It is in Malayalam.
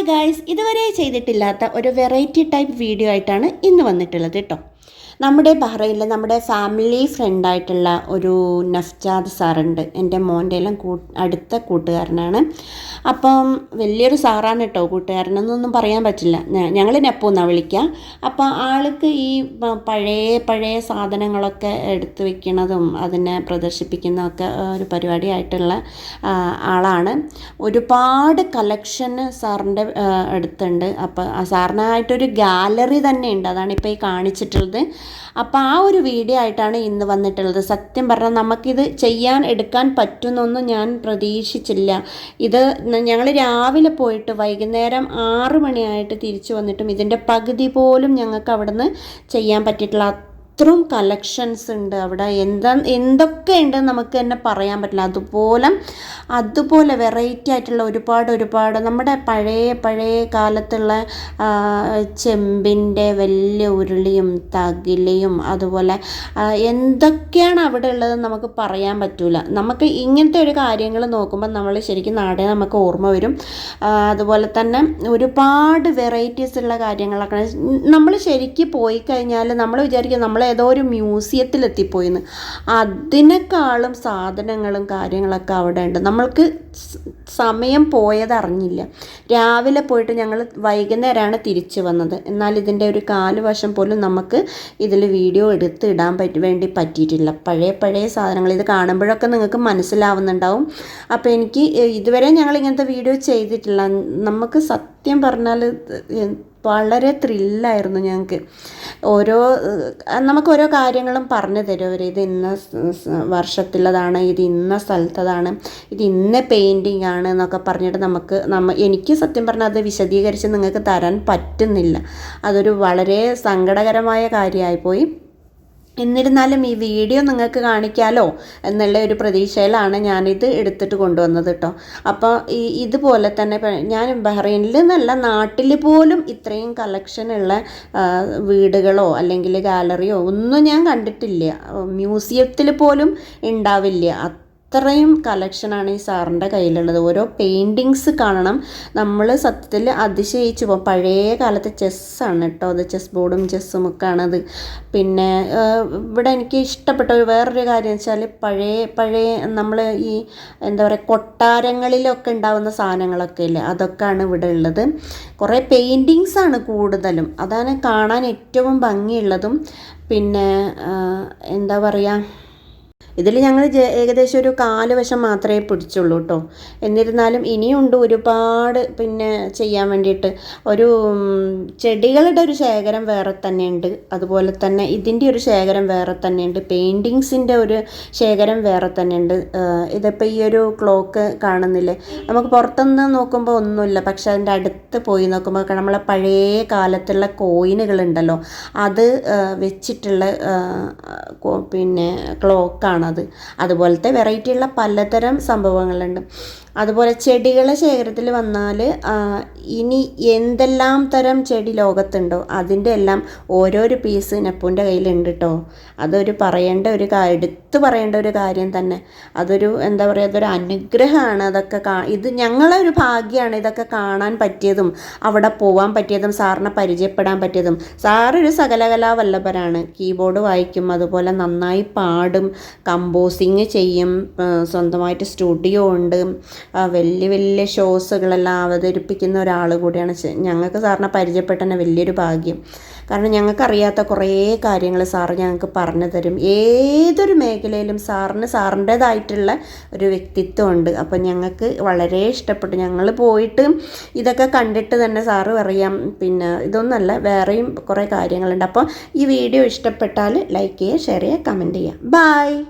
ഹായ് ഗായ്സ്, ഇതുവരെ ചെയ്തിട്ടില്ലാത്ത ഒരു വെറൈറ്റി ടൈപ്പ് വീഡിയോ ആയിട്ടാണ് ഇന്ന് വന്നിട്ടുള്ളത് കേട്ടോ. നമ്മുടെ ബഹ്റൈനിലെ നമ്മുടെ ഫാമിലി ഫ്രണ്ടായിട്ടുള്ള ഒരു നഫ്ജാദ് സാറുണ്ട്. എൻ്റെ മോൻ്റെ എല്ലാം അടുത്ത കൂട്ടുകാരനാണ്. അപ്പം വലിയൊരു സാറാണ് കേട്ടോ. കൂട്ടുകാരനെന്നൊന്നും പറയാൻ പറ്റില്ല, ഞങ്ങൾ നെപ്പു എന്നാണ് വിളിക്കുക. അപ്പോൾ ആൾക്ക് ഈ പഴയ സാധനങ്ങളൊക്കെ എടുത്ത് വെക്കുന്നതും അതിനെ പ്രദർശിപ്പിക്കുന്നതൊക്കെ ഒരു പരിപാടിയായിട്ടുള്ള ആളാണ്. ഒരുപാട് കളക്ഷൻ സാറിൻ്റെ അടുത്തുണ്ട്. അപ്പോൾ ആ സാറിനായിട്ടൊരു ഗാലറി തന്നെ ഉണ്ട്. അതാണ് ഇപ്പോൾ ഈ കാണിച്ചിട്ടുള്ളത്. അപ്പോൾ ആ ഒരു വീഡിയോ ആയിട്ടാണ് ഇന്ന് വന്നിട്ടുള്ളത്. സത്യം പറഞ്ഞാൽ നമുക്കിത് എടുക്കാൻ പറ്റുമെന്നൊന്നും ഞാൻ പ്രതീക്ഷിച്ചില്ല. ഇത് ഞങ്ങൾ രാവിലെ പോയിട്ട് വൈകുന്നേരം 6 മണിയായിട്ട് തിരിച്ചു വന്നിട്ടും ഇതിൻ്റെ പകുതി പോലും ഞങ്ങൾക്ക് അവിടുന്ന് ചെയ്യാൻ പറ്റിയിട്ടില്ല. അത്രയും കളക്ഷൻസ് ഉണ്ട് അവിടെ. എന്തൊക്കെ ഉണ്ടെന്ന് നമുക്ക് തന്നെ പറയാൻ പറ്റില്ല. അതുപോലെ വെറൈറ്റി ആയിട്ടുള്ള ഒരുപാട് നമ്മുടെ പഴയ കാലത്തുള്ള ചെമ്പിൻ്റെ വലിയ ഉരുളിയും തകിലയും അതുപോലെ എന്തൊക്കെയാണ് അവിടെ ഉള്ളതെന്ന് നമുക്ക് പറയാൻ പറ്റില്ല. നമുക്ക് ഇങ്ങനത്തെ ഒരു കാര്യങ്ങൾ നോക്കുമ്പോൾ നമ്മൾ ശരിക്കും നാടേ നമുക്ക് ഓർമ്മ വരും. അതുപോലെ തന്നെ ഒരുപാട് വെറൈറ്റീസ് ഉള്ള കാര്യങ്ങളൊക്കെ നമ്മൾ ശരിക്കും പോയി കഴിഞ്ഞാൽ നമ്മൾ വിചാരിക്കും നമ്മൾ ഏതോ ഒരു മ്യൂസിയത്തിലെത്തിപ്പോയിന്ന്. അതിനേക്കാളും സാധനങ്ങളും കാര്യങ്ങളൊക്കെ അവിടെ ഉണ്ട്. നമ്മൾക്ക് സമയം പോയതറിഞ്ഞില്ല. രാവിലെ പോയിട്ട് ഞങ്ങൾ വൈകുന്നേരമാണ് തിരിച്ചു വന്നത്. എന്നാൽ ഇതിൻ്റെ ഒരു കാലുവശം പോലും നമുക്ക് ഇതിൽ വീഡിയോ എടുത്ത് ഇടാൻ വേണ്ടി പറ്റിയിട്ടില്ല. പഴയ സാധനങ്ങൾ ഇത് കാണുമ്പോഴൊക്കെ നിങ്ങൾക്ക് മനസ്സിലാവുന്നുണ്ടാവും. അപ്പോൾ എനിക്ക് ഇതുവരെ ഞങ്ങൾ ഇങ്ങനത്തെ വീഡിയോ ചെയ്തിട്ടില്ല. നമുക്ക് സത്യം പറഞ്ഞാൽ വളരെ ത്രില്ലായിരുന്നു ഞങ്ങൾക്ക്. നമുക്ക് ഓരോ കാര്യങ്ങളും പറഞ്ഞു തരും അവർ. ഇത് ഇന്ന വർഷത്തിലതാണ്, ഇത് ഇന്ന സ്ഥലത്തതാണ്, ഇത് ഇന്ന പെയിൻറ്റിങ് ആണ് എന്നൊക്കെ പറഞ്ഞിട്ട് എനിക്ക് സത്യം പറഞ്ഞാൽ അത് വിശദീകരിച്ച് നിങ്ങൾക്ക് തരാൻ പറ്റുന്നില്ല. അതൊരു വളരെ സങ്കടകരമായ കാര്യമായിപ്പോയി. എന്നിരുന്നാലും ഈ വീഡിയോ നിങ്ങൾക്ക് കാണിക്കാമല്ലോ എന്നുള്ള ഒരു പ്രതീക്ഷയിലാണ് ഞാനിത് എടുത്തിട്ട് കൊണ്ടുവന്നത് കേട്ടോ. അപ്പോൾ ഇതുപോലെ തന്നെ ഞാൻ ബഹ്റൈനിൽ എന്നല്ല, നാട്ടിൽ പോലും ഇത്രയും കളക്ഷനുള്ള വീടുകളോ അല്ലെങ്കിൽ ഗാലറിയോ ഒന്നും ഞാൻ കണ്ടിട്ടില്ല. മ്യൂസിയത്തിൽ പോലും ഉണ്ടാവില്ല. അത്രയും കളക്ഷനാണ് ഈ സാറിൻ്റെ കയ്യിലുള്ളത്. ഓരോ പെയിൻറ്റിങ്സ് കാണണം. നമ്മൾ സത്യത്തിൽ അതിശയിച്ചു പോകും. പഴയ കാലത്തെ ചെസ്സാണ് കേട്ടോ അത്. ചെസ് ബോർഡും ചെസ്സും ഒക്കെ ആണത്. പിന്നെ ഇവിടെ എനിക്ക് ഇഷ്ടപ്പെട്ട വേറൊരു കാര്യം വെച്ചാൽ പഴയ നമ്മൾ ഈ എന്താ പറയുക കൊട്ടാരങ്ങളിലൊക്കെ ഉണ്ടാകുന്ന സാധനങ്ങളൊക്കെ ഇല്ലേ, അതൊക്കെയാണ് ഇവിടെ ഉള്ളത്. കുറേ പെയിൻറ്റിങ്സാണ് കൂടുതലും. അതാണ് കാണാൻ ഏറ്റവും ഭംഗിയുള്ളതും. പിന്നെ എന്താ പറയുക, ഇതിൽ ഞങ്ങൾ ഏകദേശം ഒരു 4 വശം മാത്രമേ പിടിച്ചുള്ളൂ കേട്ടോ. എന്നിരുന്നാലും ഇനിയുണ്ട് ഒരുപാട് പിന്നെ ചെയ്യാൻ വേണ്ടിയിട്ട്. ഒരു ചെടികളുടെ ഒരു ശേഖരം വേറെ തന്നെയുണ്ട്. അതുപോലെ തന്നെ ഇതിൻ്റെ ഒരു ശേഖരം വേറെ തന്നെയുണ്ട്. പെയിൻറ്റിങ്സിൻ്റെ ഒരു ശേഖരം വേറെ തന്നെയുണ്ട്. ഇതിപ്പോൾ ഈ ഒരു ക്ലോക്ക് കാണുന്നില്ലേ, നമുക്ക് പുറത്തുനിന്ന് നോക്കുമ്പോൾ ഒന്നുമില്ല. പക്ഷെ അതിൻ്റെ അടുത്ത് പോയി നോക്കുമ്പോൾ നമ്മളെ പഴയ കാലത്തുള്ള കോയിനുകളുണ്ടല്ലോ, അത് വെച്ചിട്ടുള്ള പിന്നെ ക്ലോക്കാണ്. അതുപോലത്തെ വെറൈറ്റിയുള്ള പലതരം സംഭവങ്ങളുണ്ട്. അതുപോലെ ചെടികളെ ശേഖരത്തിൽ വന്നാൽ ഇനി എന്തെല്ലാം തരം ചെടി ലോകത്തുണ്ടോ അതിൻ്റെ എല്ലാം ഓരോരോ പീസ് നെപ്പൂൻ്റെ കയ്യിലുണ്ട് കേട്ടോ. അതൊരു എടുത്തു പറയേണ്ട ഒരു കാര്യം തന്നെ. അതൊരു എന്താ പറയുക, അതൊരു അനുഗ്രഹമാണ്. അതൊക്കെ ഇത് ഞങ്ങളെ ഒരു ഭാഗ്യമാണ് ഇതൊക്കെ കാണാൻ പറ്റിയതും അവിടെ പോകാൻ പറ്റിയതും സാറിനെ പരിചയപ്പെടാൻ പറ്റിയതും. സാറൊരു സകലകലാവല്ലഭനാണ്. കീബോർഡ് വായിക്കും, അതുപോലെ നന്നായി പാടും, കമ്പോസിങ് ചെയ്യും, സ്വന്തമായിട്ട് സ്റ്റുഡിയോ ഉണ്ട്, വലിയ ഷോസുകളെല്ലാം അവതരിപ്പിക്കുന്ന ഒരാൾ കൂടിയാണ്. ഞങ്ങൾക്ക് സാറിനെ പരിചയപ്പെട്ട തന്നെ വലിയൊരു ഭാഗ്യം. കാരണം ഞങ്ങൾക്കറിയാത്ത കുറേ കാര്യങ്ങൾ സാറ് ഞങ്ങൾക്ക് പറഞ്ഞു തരും. ഏതൊരു മേഖലയിലും സാറിൻ്റേതായിട്ടുള്ള ഒരു വ്യക്തിത്വമുണ്ട്. അപ്പം ഞങ്ങൾക്ക് വളരെ ഇഷ്ടപ്പെട്ടു. ഞങ്ങൾ പോയിട്ട് ഇതൊക്കെ കണ്ടിട്ട് തന്നെ സാറ് പറയാം പിന്നെ ഇതൊന്നല്ല, വേറെയും കുറേ കാര്യങ്ങളുണ്ട്. അപ്പോൾ ഈ വീഡിയോ ഇഷ്ടപ്പെട്ടാൽ ലൈക്ക് ചെയ്യുക, ഷെയർ ചെയ്യുക, കമൻറ്റ് ചെയ്യുക. ബൈ.